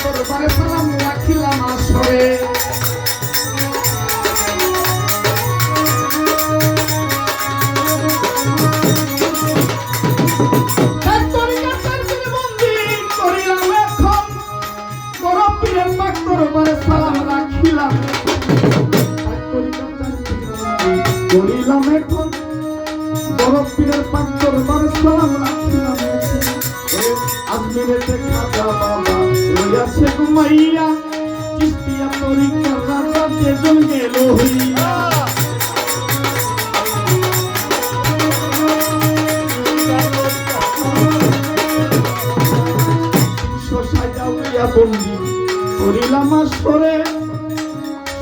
দরবারে সালাম রাখিলাম আসরে সালাম রাখিলাম করিলাম এখন বড় পীরের পাক দরবারে সালাম রাখিলাম আজমিরেতে খাজা বাবা রইয়াছে ঘুমাইয়া চিস্তিয়া তরিকার রাজা যেজন গেল হইয়া সাজাউলিয়া বন্দি করিলাম আসরে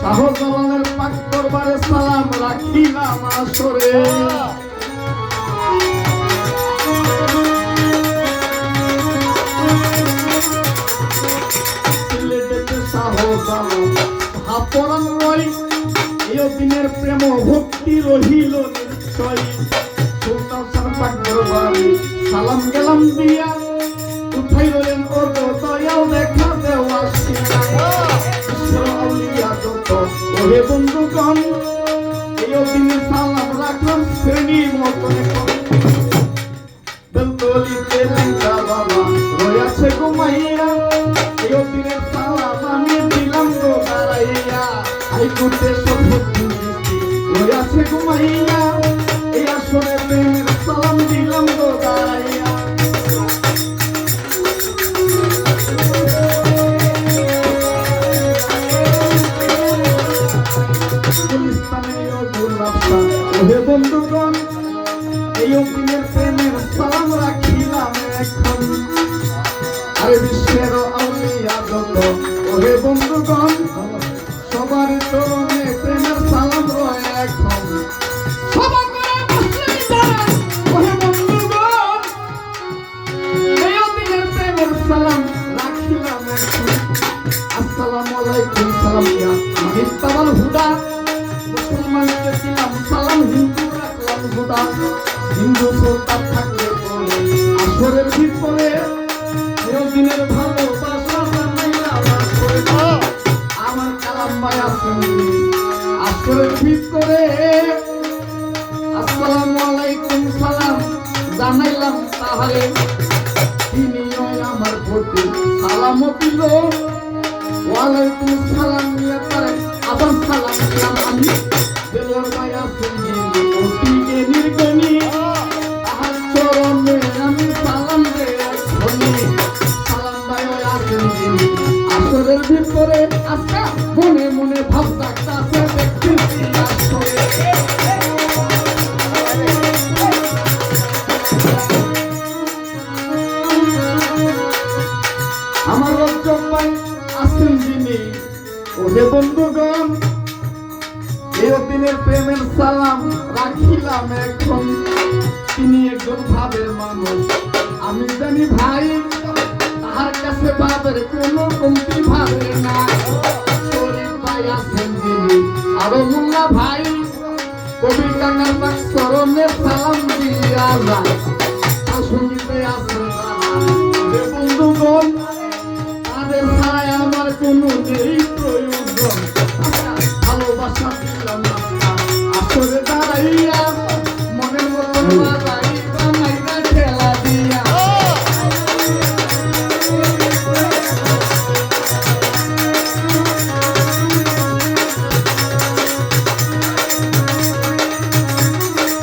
শাহজালালের পাক দরবারে সালাম রাখিলাম আসরে সিলেটেতে শাহজালাল হাপরান রই এই দিনের প্রেম ভক্তি রহিল নিশ্চয় সুলতান শাহ পাক দরবারে সালাম গেলাম দিয়া উঠাই রইলেন ও দয়াল দেখা দেওয়া ওহে বন্ধুগণ এই দিনে সালাম রাখলাম শ্রেণী মতনে বেলতলিতে লেঙ্গা বাবা রয়েছে ঘুমাইয়া এই দিনে সালাম আমি দিলাম গো দাঁড়াইয়া হাইকোর্টে সভ্যতি রয়েছে ঘুমাইয়া এই আসরে প্রেমের সালাম দিলাম গো দাঁড়াইয়া ওহে বন্ধুগণ এই দিনের প্রেমের সালাম রাখিলাম এখন আরে বিশ্বের আউলিয়া যত ওহে বন্ধুগণ সবার চরণে প্রেমের সালাম রয় এখন সবার করে মুসলিম যারা ওহে বন্ধুগণ এই দিনের প্রেমের সালাম রাখিলাম এখন আসসালামু আলাইকুম সালাম ইয়া মিত্তাবাল হুদা মুসলমানকে দিলাম সালাম হিন্দু রাখলাম হুদা হিন্দু সুলতান থাকলে পরে আসরের ভিতরে দিনের ভালোবাসা জানাইলাম আসরে আমার কালাম ভাই আছেন আসরের ভিতরে আসসালামু আলাইকুম সালাম জানাইলাম তাহলে তিনি আমার প্রতি সালাম দিল ওয়ালাইকুম সালাম নিয়ে তারে আবার সালাম দিলাম আমি দেলোর ভাই আছেন অতিকে নির্গণী তাহার চরণে আমি সালাম দে সালাম ভাই আছেন আসরের ভিতরে আজকা মনে মনে ভাব রাখতে দেখতেছি আসরে আমার রঞ্জন ভাই আছেন যিনি ওহে বন্ধুগণ এই দিনের প্রেমের সালাম রাখিলাম এখন তিনি একজন ভাবের মানুষ আমি জানি ভাই তাহার কাছে ভাবের কোনো কমতি ভাবে না শরীফ ভাই আছেন যিনি আরো মোল্লা ভাই কবি কাকার চরণে সালাম দিয়া যায় সঙ্গীতে আছে